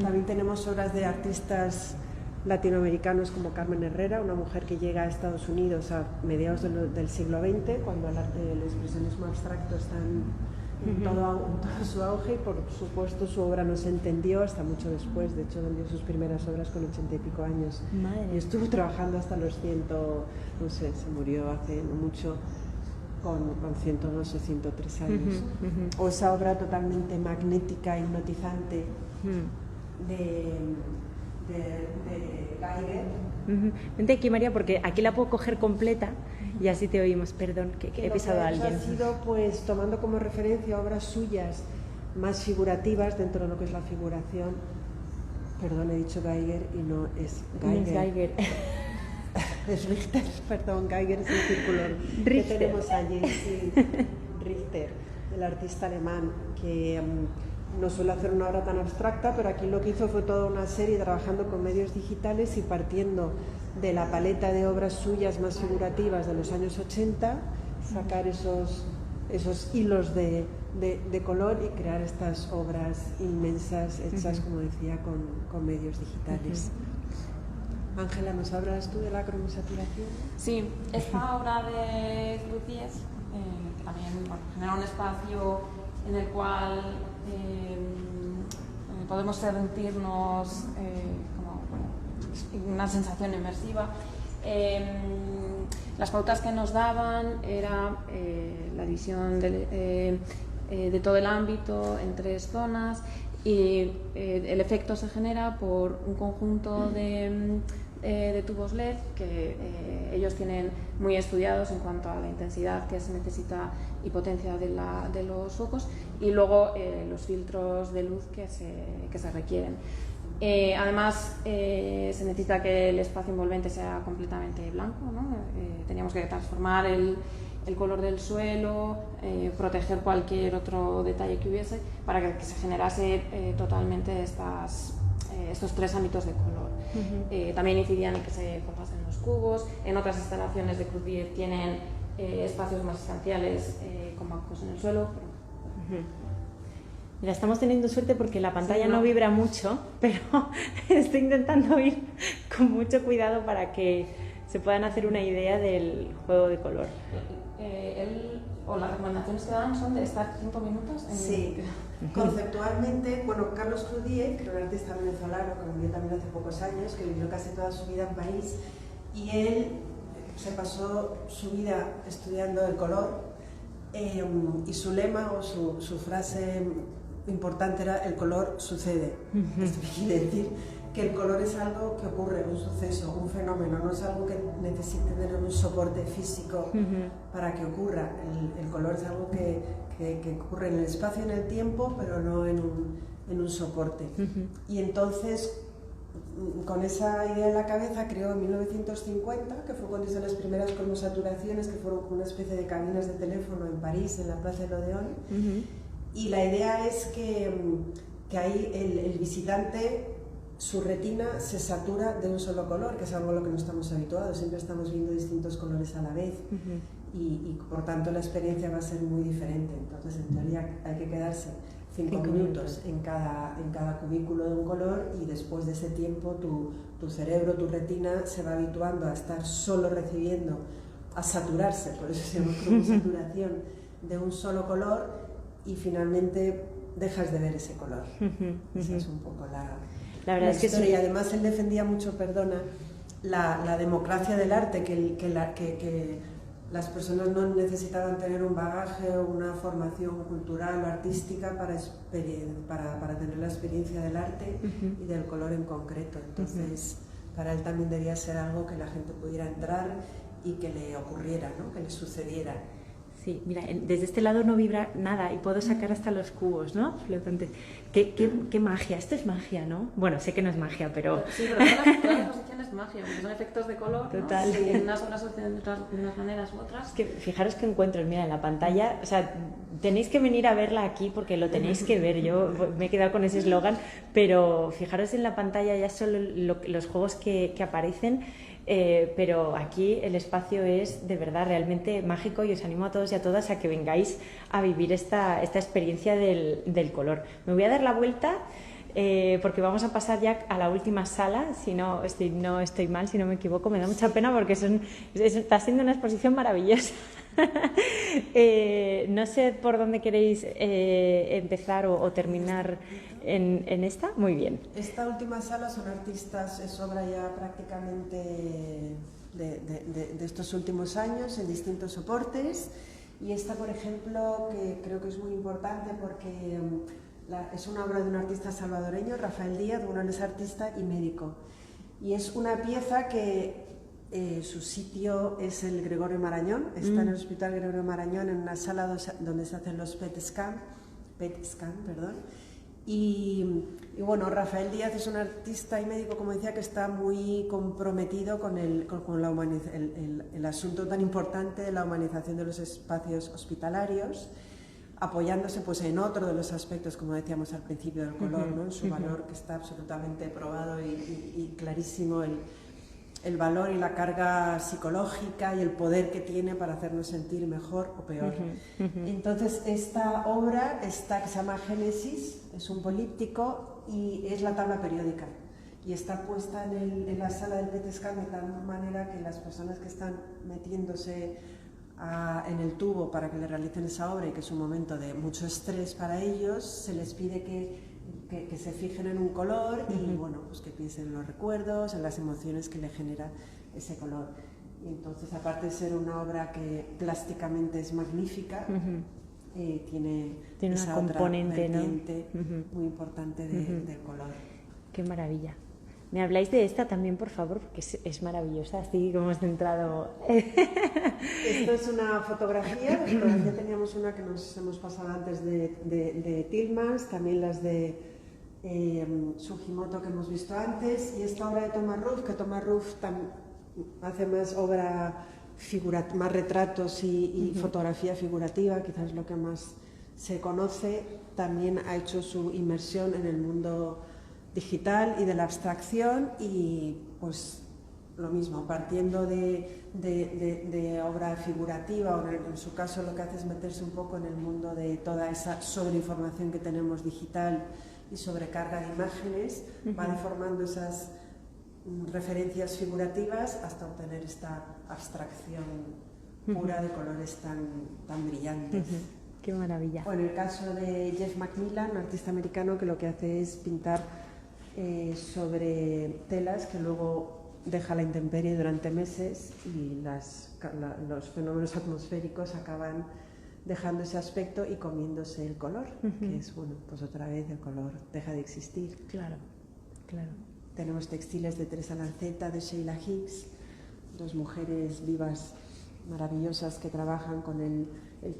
También tenemos obras de artistas latinoamericanos como Carmen Herrera, una mujer que llega a Estados Unidos a mediados del siglo XX, cuando el expresionismo abstracto está en todo su auge, y por supuesto su obra no se entendió hasta mucho después. De hecho, vendió sus primeras obras con 80 y pico años. Madre. Y estuvo trabajando hasta los 100, no sé, se murió hace no mucho, con 102 o 103 años. O esa obra totalmente magnética, hipnotizante de Geiger. Vente aquí, María, porque aquí la puedo coger completa y así te oímos. Perdón, que he pisado a alguien. Ha sido, pues, tomando como referencia obras suyas más figurativas dentro de lo que es la figuración. Perdón, he dicho Geiger y no es Geiger. No es Geiger. Es Richter, perdón, Geiger es el círculo Richter. que tenemos allí, sí. Richter, el artista alemán, que no suele hacer una obra tan abstracta, pero aquí lo que hizo fue toda una serie trabajando con medios digitales y partiendo de la paleta de obras suyas más figurativas de los años 80, sacar esos hilos de color y crear estas obras inmensas hechas, como decía, con medios digitales. Ángela, ¿nos hablas tú de la cromosaturación? Sí, esta obra de Cruzies, que también genera un espacio en el cual podemos sentirnos como una sensación inmersiva. Las pautas que nos daban era la división de todo el ámbito en 3 zonas, y el efecto se genera por un conjunto de tubos LED que ellos tienen muy estudiados en cuanto a la intensidad que se necesita y potencia de los focos, y luego los filtros de luz que se requieren. Además, se necesita que el espacio envolvente sea completamente blanco, ¿no? Teníamos que transformar el color del suelo, proteger cualquier otro detalle que hubiese para que se generase totalmente estos 3 ámbitos de color. También incidían en que se formasen los cubos. En otras instalaciones de Cruzies tienen espacios más sustanciales con bancos en el suelo. Mira, estamos teniendo suerte porque la pantalla no vibra mucho, pero estoy intentando ir con mucho cuidado para que se puedan hacer una idea del juego de color. Las recomendaciones que dan son de estar 5 minutos en... Sí, conceptualmente, bueno, Carlos Cruzies, que era un artista venezolano que vivió también hace pocos años, que vivió casi toda su vida en París, y él se pasó su vida estudiando el color, y su lema o su frase importante era: el color sucede. Esto quiere decir que el color es algo que ocurre, un suceso, un fenómeno, no es algo que necesite tener un soporte físico para que ocurra. El color es algo que ocurre en el espacio y en el tiempo, pero no en un soporte. Y entonces, con esa idea en la cabeza, creó en 1950, que fue cuando hizo las primeras cromosaturaciones, que fueron como una especie de cabinas de teléfono en París, en la Plaza de l'Odéon. Y la idea es que ahí el visitante, su retina se satura de un solo color, que es algo a lo que no estamos habituados, siempre estamos viendo distintos colores a la vez, y por tanto la experiencia va a ser muy diferente. Entonces, en teoría, hay que quedarse 5 minutos en cada cubículo de un color, y después de ese tiempo tu cerebro, tu retina se va habituando a estar solo recibiendo, a saturarse, por eso se llama cromosaturación, de un solo color, y finalmente dejas de ver ese color. Esa es un poco la verdad es que historia. Y además él defendía mucho, la democracia del arte, que las personas no necesitaban tener un bagaje o una formación cultural o artística para tener la experiencia del arte y del color en concreto. Entonces, para él también debía ser algo que la gente pudiera entrar y que le ocurriera, ¿no? Que le sucediera. Sí, mira, desde este lado no vibra nada y puedo sacar hasta los cubos, ¿no? Flotantes. ¿Qué magia? Esto es magia, ¿no? Bueno, sé que no es magia, pero... Sí, pero todas las posiciones es magia, porque son efectos de color, total, ¿no? sí. En unas obras suceden de unas maneras u otras. Es que fijaros que encuentros, mira, en la pantalla, o sea, tenéis que venir a verla aquí porque lo tenéis que ver. Yo me he quedado con ese eslogan, pero fijaros en la pantalla ya solo los juegos que aparecen. Pero aquí el espacio es de verdad realmente mágico, y os animo a todos y a todas a que vengáis a vivir esta experiencia del color. Me voy a dar la vuelta porque vamos a pasar ya a la última sala, si no estoy mal, si no me equivoco. Me da mucha pena porque está siendo una exposición maravillosa. No sé por dónde queréis empezar o terminar en esta. Muy bien. Esta última sala son artistas, es obra ya prácticamente de estos últimos años en distintos soportes. Y esta, por ejemplo, que creo que es muy importante porque es una obra de un artista salvadoreño, Rafael Díaz. Bueno, él es artista y médico. Y es una pieza que su sitio es el Gregorio Marañón, está en el Hospital Gregorio Marañón, en una sala donde se hacen los PET scan, perdón. Y bueno, Rafael Díaz es un artista y médico, como decía, que está muy comprometido con el asunto tan importante de la humanización de los espacios hospitalarios, apoyándose pues en otro de los aspectos, como decíamos al principio, del color, ¿no? En su valor, que está absolutamente probado y clarísimo, el valor y la carga psicológica y el poder que tiene para hacernos sentir mejor o peor. Entonces, esta obra que se llama Génesis, es un políptico y es la tabla periódica. Y está puesta en la sala del PET scan de tal manera que las personas que están metiéndose en el tubo para que le realicen esa obra, y que es un momento de mucho estrés para ellos, se les pide que se fijen en un color y bueno, pues que piensen en los recuerdos, en las emociones que le genera ese color. Y entonces, aparte de ser una obra que plásticamente es magnífica, tiene esa una componente, otra vertiente, ¿no? Muy importante del color. Qué maravilla. ¿Me habláis de esta también, por favor? Porque es maravillosa, así como has entrado. Esto es una fotografía. De fotografía teníamos una que nos hemos pasado antes de Tillmans, también las de Sugimoto que hemos visto antes, y esta obra de Thomas Ruff, que Thomas Ruff hace más obra más retratos y fotografía figurativa, quizás lo que más se conoce. También ha hecho su inmersión en el mundo digital y de la abstracción, y pues lo mismo, partiendo de obra figurativa, o en su caso lo que hace es meterse un poco en el mundo de toda esa sobreinformación que tenemos digital y sobrecarga de imágenes, va deformando esas referencias figurativas hasta obtener esta abstracción pura de colores tan brillantes. Qué maravilla. O en el caso de Jeff McMillan, un artista americano que lo que hace es pintar sobre telas que luego deja la intemperie durante meses, y los fenómenos atmosféricos acaban dejando ese aspecto y comiéndose el color, que es, bueno, pues otra vez el color deja de existir. Claro, claro. Tenemos textiles de Teresa Lanceta, de Sheila Hicks, dos mujeres vivas maravillosas que trabajan con el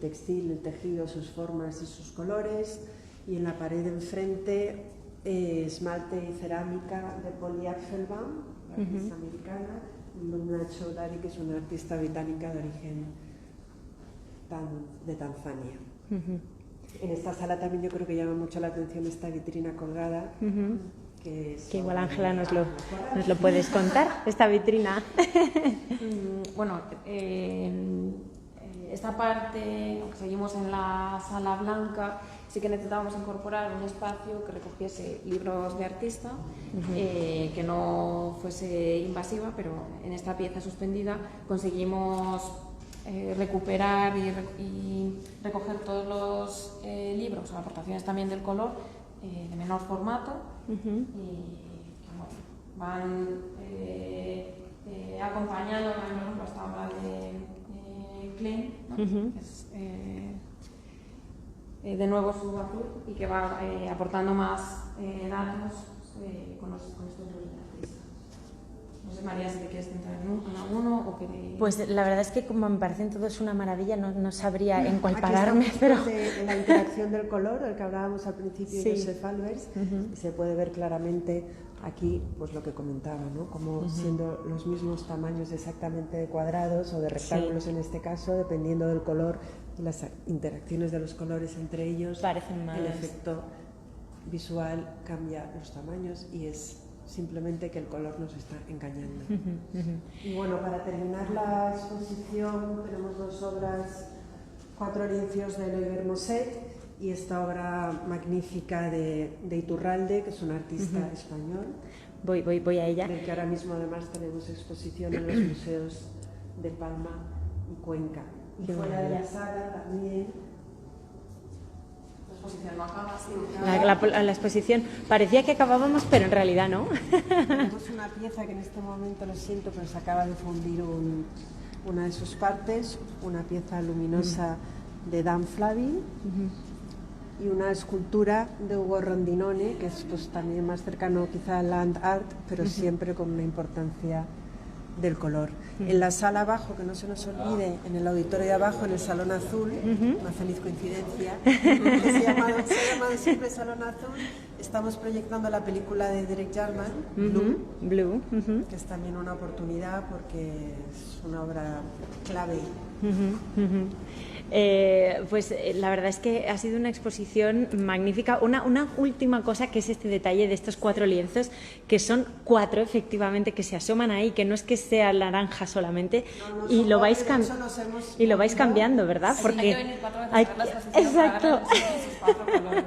textil, el tejido, sus formas y sus colores. Y en la pared de enfrente, esmalte y cerámica de Polly Apfelbaum, artista americana, y Luna Choudhury, que es una artista británica de origen de Tanzania. En esta sala también yo creo que llama mucho la atención esta vitrina colgada, que igual Ángela nos lo puedes contar, esta vitrina. Bueno, esta parte, seguimos en la sala blanca, sí que necesitábamos incorporar un espacio que recogiese libros de artista, que no fuese invasiva, pero en esta pieza suspendida conseguimos recuperar y recoger todos los libros, o aportaciones también del color, de menor formato, y que van acompañando, por ejemplo, esta obra de Klein, ¿no? Que es, de nuevo su azul, y que va aportando más datos con estos libros de artista. No sé, María, si te quieres centrar en alguno o queréis... Pues la verdad es que como me parecen todos una maravilla, no sabría en cuál pararme, pero... En la interacción del color, del que hablábamos al principio, sí. Joseph Albers, y se puede ver claramente aquí pues lo que comentaba, ¿no? Como siendo los mismos tamaños exactamente de cuadrados o de rectángulos, en este caso, dependiendo del color y las interacciones de los colores entre ellos, parecen más... el efecto visual cambia los tamaños, y es simplemente que el color nos está engañando. Y bueno, para terminar la exposición tenemos dos obras, 4 lienzos de Eloy Bermoset y esta obra magnífica de Iturralde, que es un artista español. Voy a ella. Del que ahora mismo además tenemos exposición en los museos de Palma y Cuenca. Y fuera de la sala también. La exposición no acaba, sí. La exposición parecía que acabábamos, pero en realidad no. Tenemos una pieza que en este momento, lo siento, pero se acaba de fundir una de sus partes, una pieza luminosa de Dan Flavin y una escultura de Ugo Rondinone, que es pues también más cercano quizá al land art, pero siempre con una importancia del color. En la sala abajo, que no se nos olvide, en el auditorio de abajo, en el Salón Azul, una feliz coincidencia, que se ha llamado siempre Salón Azul, estamos proyectando la película de Derek Jarman, Blue, que es también una oportunidad porque es una obra clave. Pues la verdad es que ha sido una exposición magnífica. Una última cosa, que es este detalle de estos 4 lienzos, que son 4 efectivamente, que se asoman ahí, que no es que sea naranja solamente, y lo vais cambiando, ¿verdad? Sí, porque hay que venir 4 veces a ver la exposición exacto. para ver esos 4 colores.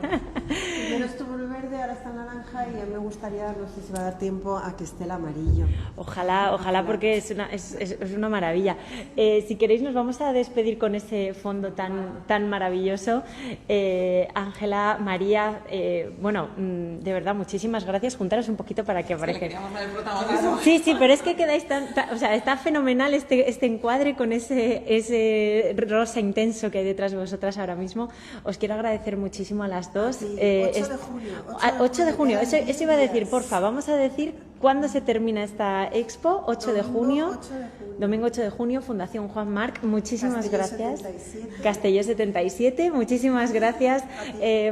Primero estuvo el verde, ahora está el naranja y a mí me gustaría, no sé si va a dar tiempo a que esté el amarillo. Ojalá, porque es una maravilla. Si queréis nos vamos a despedir con ese fondo tan maravilloso. Ángela, María, de verdad, muchísimas gracias. Juntaros un poquito para que aparezca. Sí, pero es que quedáis o sea, está fenomenal este encuadre con ese rosa intenso que hay detrás de vosotras ahora mismo. Os quiero agradecer muchísimo a las dos. 8 de junio. 8 de junio, eso iba a decir, porfa, vamos a decir cuándo se termina esta expo. 8 de junio, domingo 8 de junio, Fundación Juan Marc, muchísimas gracias. 77. Castelló 77, muchísimas gracias.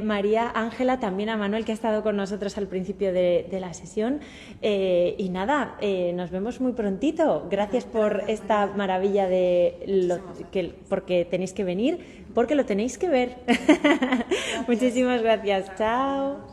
María, Ángela, también a Manuel, que ha estado con nosotros al principio de la sesión. Y nada, nos vemos muy prontito. Gracias por esta maravilla porque tenéis que venir, porque lo tenéis que ver. Muchísimas gracias. Chao.